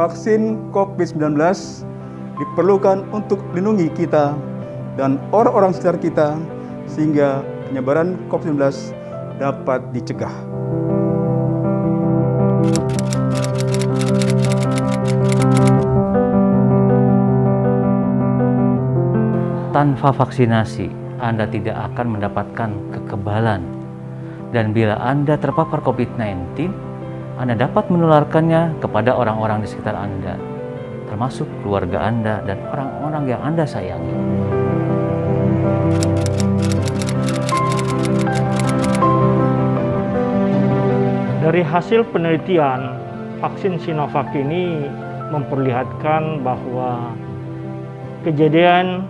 Vaksin COVID-19 diperlukan untuk melindungi kita dan orang-orang sekitar kita sehingga penyebaran COVID-19 dapat dicegah. Tanpa vaksinasi, Anda tidak akan mendapatkan kekebalan. Dan bila Anda terpapar COVID-19, Anda dapat menularkannya kepada orang-orang di sekitar Anda, termasuk keluarga Anda dan orang-orang yang Anda sayangi. Dari hasil penelitian, vaksin Sinovac ini memperlihatkan bahwa kejadian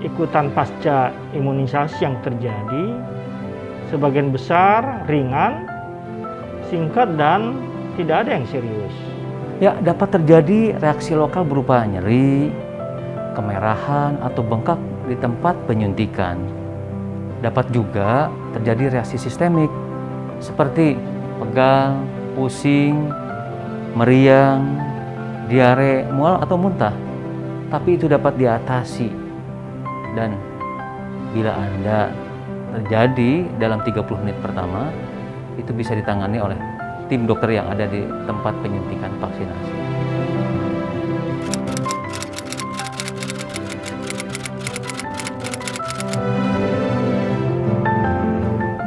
ikutan pasca imunisasi yang terjadi sebagian besar ringan, singkat, dan tidak ada yang serius. Ya, dapat terjadi reaksi lokal berupa nyeri, kemerahan, atau bengkak di tempat penyuntikan. Dapat juga terjadi reaksi sistemik, seperti pegal, pusing, meriang, diare, mual, atau muntah. Tapi itu dapat diatasi. Dan bila Anda terjadi dalam 30 menit pertama, itu bisa ditangani oleh tim dokter yang ada di tempat penyuntikan vaksinasi.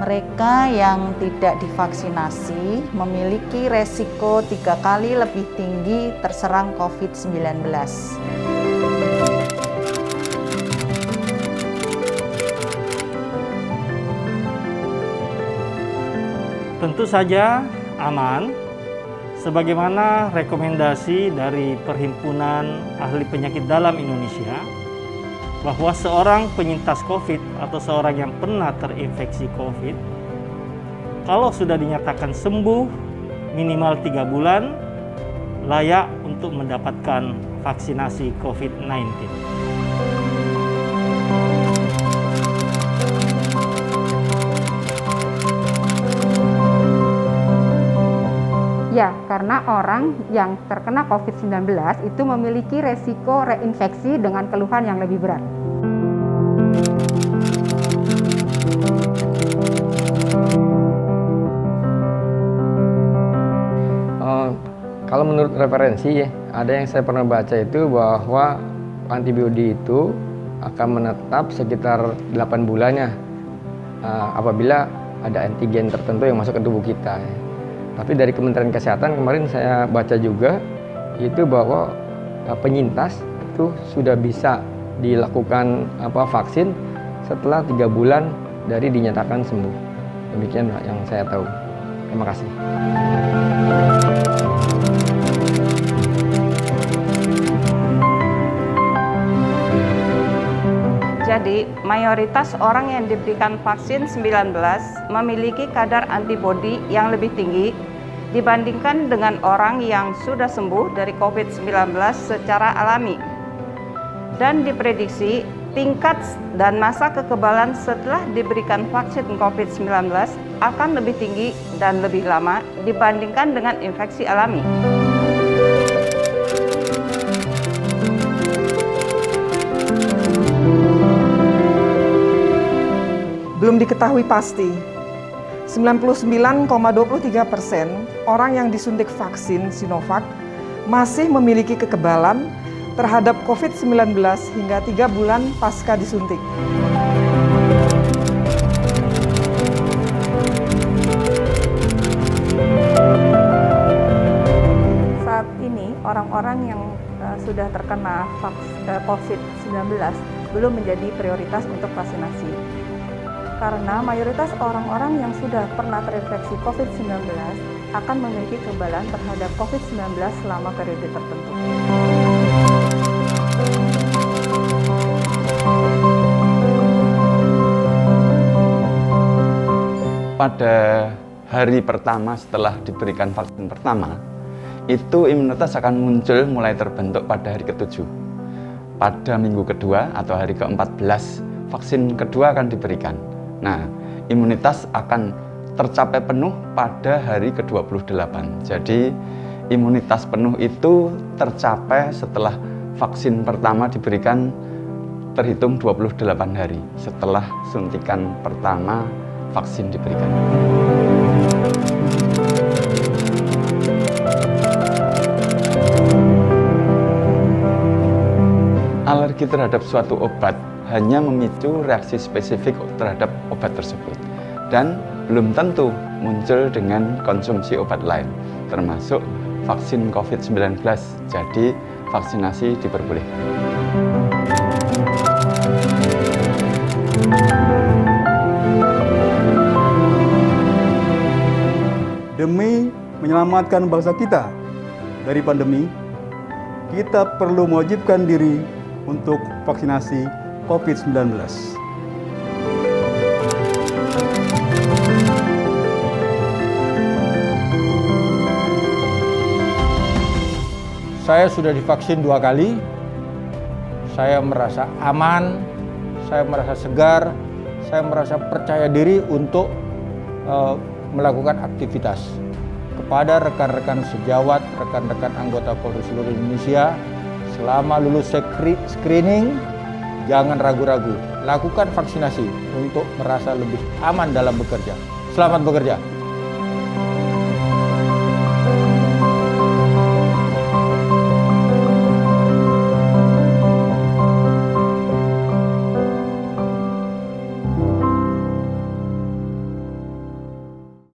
Mereka yang tidak divaksinasi memiliki resiko 3 kali lebih tinggi terserang COVID-19. Tentu saja aman, sebagaimana rekomendasi dari Perhimpunan Ahli Penyakit Dalam Indonesia, bahwa seorang penyintas COVID atau seorang yang pernah terinfeksi COVID, kalau sudah dinyatakan sembuh minimal 3 bulan, layak untuk mendapatkan vaksinasi COVID-19. Ya, karena orang yang terkena COVID-19 itu memiliki resiko reinfeksi dengan keluhan yang lebih berat. Kalau menurut referensi, ada yang saya pernah baca itu bahwa antibodi itu akan menetap sekitar 8 bulannya apabila ada antigen tertentu yang masuk ke tubuh kita. Tapi dari Kementerian Kesehatan kemarin saya baca juga itu bahwa penyintas itu sudah bisa dilakukan vaksin setelah 3 bulan dari dinyatakan sembuh. Demikian yang saya tahu. Terima kasih. Jadi, mayoritas orang yang diberikan vaksin 19 memiliki kadar antibodi yang lebih tinggi dibandingkan dengan orang yang sudah sembuh dari COVID-19 secara alami. Dan diprediksi tingkat dan masa kekebalan setelah diberikan vaksin COVID-19 akan lebih tinggi dan lebih lama dibandingkan dengan infeksi alami. Belum diketahui pasti, 99,23% orang yang disuntik vaksin Sinovac masih memiliki kekebalan terhadap COVID-19 hingga 3 bulan pasca disuntik. Saat ini, orang-orang yang sudah terkena COVID-19 belum menjadi prioritas untuk vaksinasi. Karena mayoritas orang-orang yang sudah pernah terinfeksi COVID-19 akan memiliki kekebalan terhadap COVID-19 selama periode tertentu. Pada hari pertama setelah diberikan vaksin pertama, itu imunitas akan muncul mulai terbentuk pada hari ke-7. Pada minggu kedua atau hari ke-14, vaksin kedua akan diberikan. Nah, imunitas akan tercapai penuh pada hari ke-28. Jadi, imunitas penuh itu tercapai setelah vaksin pertama diberikan terhitung 28 hari setelah suntikan pertama vaksin diberikan. Alergi terhadap suatu obat hanya memicu reaksi spesifik terhadap obat tersebut dan belum tentu muncul dengan konsumsi obat lain, termasuk vaksin COVID-19. Jadi vaksinasi diperbolehkan. Demi menyelamatkan bangsa kita dari pandemi, kita perlu mewajibkan diri untuk vaksinasi COVID-19. Saya sudah divaksin 2 kali, saya merasa aman, saya merasa segar, saya merasa percaya diri untuk melakukan aktivitas. Kepada rekan-rekan sejawat, rekan-rekan anggota Polri seluruh Indonesia, selama lulus screening, jangan ragu-ragu, lakukan vaksinasi untuk merasa lebih aman dalam bekerja. Selamat bekerja.